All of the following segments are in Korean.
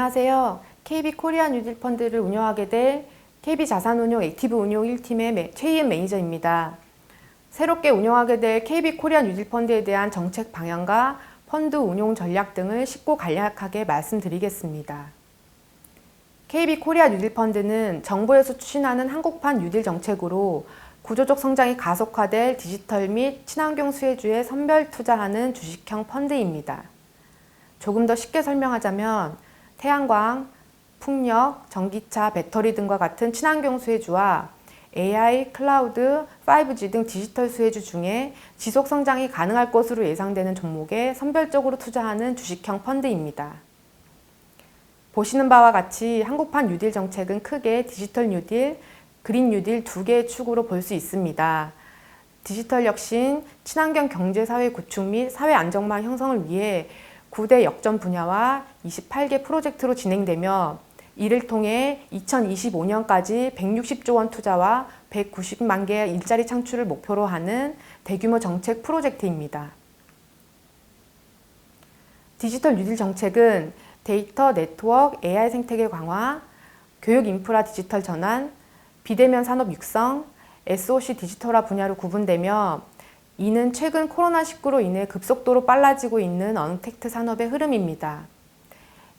안녕하세요. KB코리아 뉴딜펀드를 운영하게 될 KB자산운용 액티브운용 1팀의 최희은 매니저입니다. 새롭게 운영하게 될 KB코리아 뉴딜펀드에 대한 정책 방향과 펀드 운용 전략 등을 쉽고 간략하게 말씀드리겠습니다. KB코리아 뉴딜펀드는 정부에서 추진하는 한국판 뉴딜 정책으로 구조적 성장이 가속화될 디지털 및 친환경 수혜주에 선별 투자하는 주식형 펀드입니다. 조금 더 쉽게 설명하자면 태양광, 풍력, 전기차, 배터리 등과 같은 친환경 수혜주와 AI, 클라우드, 5G 등 디지털 수혜주 중에 지속 성장이 가능할 것으로 예상되는 종목에 선별적으로 투자하는 주식형 펀드입니다. 보시는 바와 같이 한국판 뉴딜 정책은 크게 디지털 뉴딜, 그린 뉴딜 두 개의 축으로 볼 수 있습니다. 디지털 혁신, 친환경 경제사회 구축 및 사회 안정망 형성을 위해 9대 역점 분야와 28개 프로젝트로 진행되며 이를 통해 2025년까지 160조 원 투자와 190만 개의 일자리 창출을 목표로 하는 대규모 정책 프로젝트입니다. 디지털 뉴딜 정책은 데이터, 네트워크, AI 생태계 강화, 교육 인프라 디지털 전환, 비대면 산업 육성, SOC 디지털화 분야로 구분되며 이는 최근 코로나19로 인해 급속도로 빨라지고 있는 언택트 산업의 흐름입니다.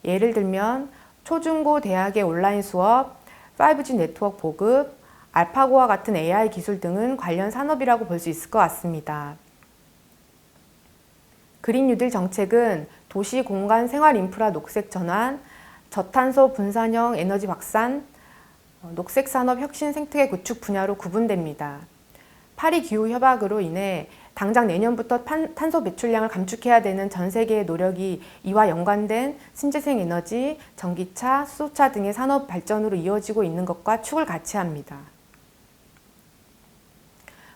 예를 들면 초중고 대학의 온라인 수업, 5G 네트워크 보급, 알파고와 같은 AI 기술 등은 관련 산업이라고 볼 수 있을 것 같습니다. 그린 뉴딜 정책은 도시 공간 생활 인프라 녹색 전환, 저탄소 분산형 에너지 확산, 녹색 산업 혁신 생태계 구축 분야로 구분됩니다. 파리 기후 협약으로 인해 당장 내년부터 탄소 배출량을 감축해야 되는 전 세계의 노력이 이와 연관된 신재생 에너지, 전기차, 수소차 등의 산업 발전으로 이어지고 있는 것과 축을 같이 합니다.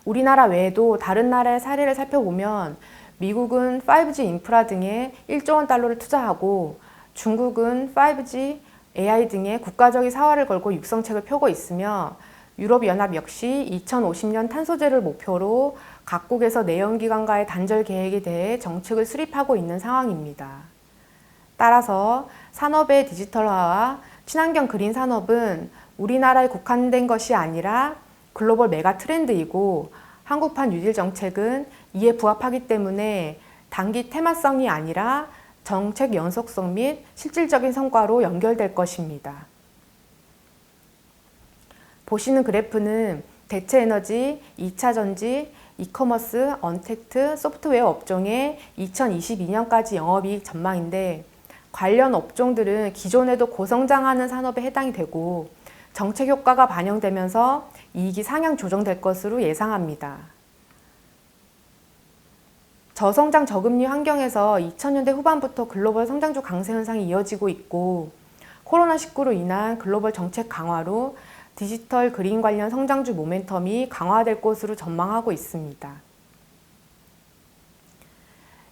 우리나라 외에도 다른 나라의 사례를 살펴보면 미국은 5G 인프라 등에 1조 원 달러를 투자하고 중국은 5G, AI 등의 국가적인 사활을 걸고 육성책을 펴고 있으며 유럽연합 역시 2050년 탄소제를 목표로 각국에서 내연기관과의 단절 계획에 대해 정책을 수립하고 있는 상황입니다. 따라서 산업의 디지털화와 친환경 그린 산업은 우리나라에 국한된 것이 아니라 글로벌 메가 트렌드이고 한국판 뉴딜 정책은 이에 부합하기 때문에 단기 테마성이 아니라 정책 연속성 및 실질적인 성과로 연결될 것입니다. 보시는 그래프는 대체에너지, 2차전지, 이커머스, 언택트, 소프트웨어 업종의 2022년까지 영업이익 전망인데 관련 업종들은 기존에도 고성장하는 산업에 해당이 되고 정책 효과가 반영되면서 이익이 상향 조정될 것으로 예상합니다. 저성장 저금리 환경에서 2000년대 후반부터 글로벌 성장주 강세 현상이 이어지고 있고 코로나19로 인한 글로벌 정책 강화로 디지털 그린 관련 성장주 모멘텀이 강화될 것으로 전망하고 있습니다.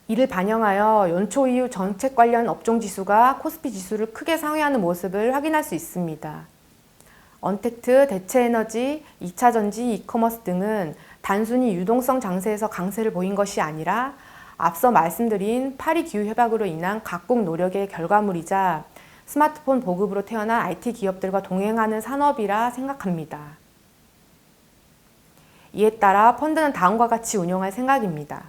이를 반영하여 연초 이후 정책 관련 업종 지수가 코스피 지수를 크게 상회하는 모습을 확인할 수 있습니다. 언택트, 대체에너지, 2차전지, 이커머스 등은 단순히 유동성 장세에서 강세를 보인 것이 아니라 앞서 말씀드린 파리 기후협약으로 인한 각국 노력의 결과물이자 스마트폰 보급으로 태어난 IT 기업들과 동행하는 산업이라 생각합니다. 이에 따라 펀드는 다음과 같이 운용할 생각입니다.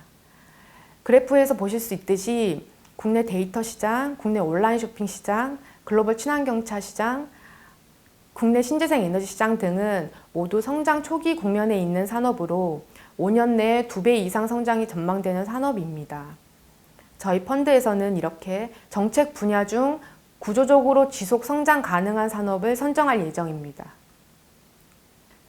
그래프에서 보실 수 있듯이 국내 데이터 시장, 국내 온라인 쇼핑 시장, 글로벌 친환경차 시장, 국내 신재생 에너지 시장 등은 모두 성장 초기 국면에 있는 산업으로 5년 내에 2배 이상 성장이 전망되는 산업입니다. 저희 펀드에서는 이렇게 정책 분야 중 구조적으로 지속 성장 가능한 산업을 선정할 예정입니다.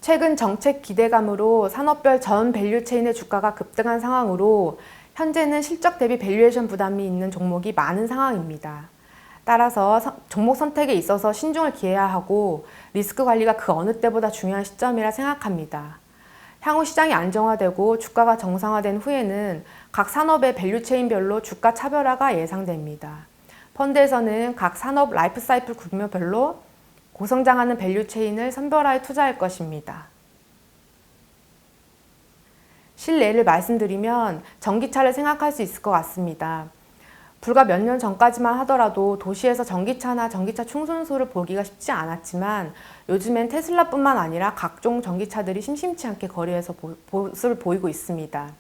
최근 정책 기대감으로 산업별 전 밸류체인의 주가가 급등한 상황으로 현재는 실적 대비 밸류에이션 부담이 있는 종목이 많은 상황입니다. 따라서 종목 선택에 있어서 신중을 기해야 하고 리스크 관리가 그 어느 때보다 중요한 시점이라 생각합니다. 향후 시장이 안정화되고 주가가 정상화된 후에는 각 산업의 밸류체인별로 주가 차별화가 예상됩니다. 펀드에서는 각 산업 라이프 사이클 국면별로 고성장하는 밸류체인을 선별하여 투자할 것입니다. 실례를 말씀드리면 전기차를 생각할 수 있을 것 같습니다. 불과 몇 년 전까지만 하더라도 도시에서 전기차나 전기차 충전소를 보기가 쉽지 않았지만 요즘엔 테슬라뿐만 아니라 각종 전기차들이 심심치 않게 거리에서 모습을 보이고 있습니다.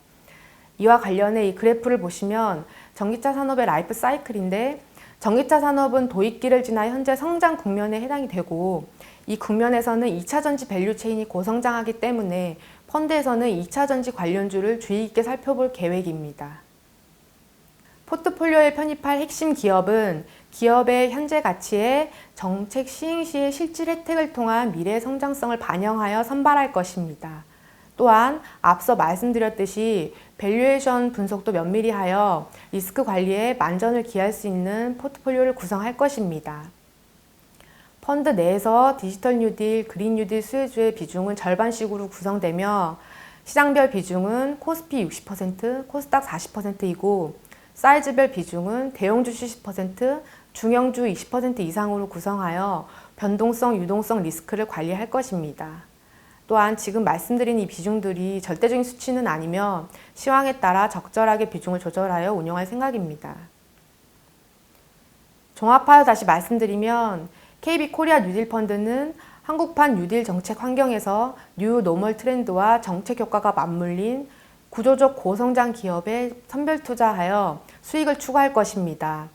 이와 관련해 이 그래프를 보시면 전기차 산업의 라이프 사이클인데, 전기차 산업은 도입기를 지나 현재 성장 국면에 해당이 되고, 이 국면에서는 2차 전지 밸류 체인이 고성장하기 때문에 펀드에서는 2차 전지 관련주를 주의 깊게 살펴볼 계획입니다. 포트폴리오에 편입할 핵심 기업은 기업의 현재 가치에 정책 시행 시의 실질 혜택을 통한 미래 성장성을 반영하여 선발할 것입니다. 또한 앞서 말씀드렸듯이 밸류에이션 분석도 면밀히 하여 리스크 관리에 만전을 기할 수 있는 포트폴리오를 구성할 것입니다. 펀드 내에서 디지털 뉴딜, 그린 뉴딜 수혜주의 비중은 절반씩으로 구성되며 시장별 비중은 코스피 60%, 코스닥 40%이고 사이즈별 비중은 대형주식 10%, 중형주 20% 이상으로 구성하여 변동성, 유동성 리스크를 관리할 것입니다. 또한 지금 말씀드린 이 비중들이 절대적인 수치는 아니며 시황에 따라 적절하게 비중을 조절하여 운영할 생각입니다. 종합하여 다시 말씀드리면 KB코리아 뉴딜 펀드는 한국판 뉴딜 정책 환경에서 뉴 노멀 트렌드와 정책 효과가 맞물린 구조적 고성장 기업에 선별 투자하여 수익을 추구할 것입니다.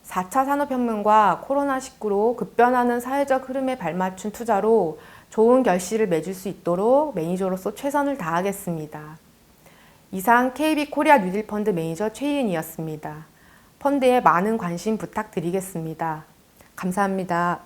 4차 산업혁명과 코로나19로 급변하는 사회적 흐름에 발맞춘 투자로 좋은 결실을 맺을 수 있도록 매니저로서 최선을 다하겠습니다. 이상 KB코리아 뉴딜 펀드 매니저 최희은이었습니다. 펀드에 많은 관심 부탁드리겠습니다. 감사합니다.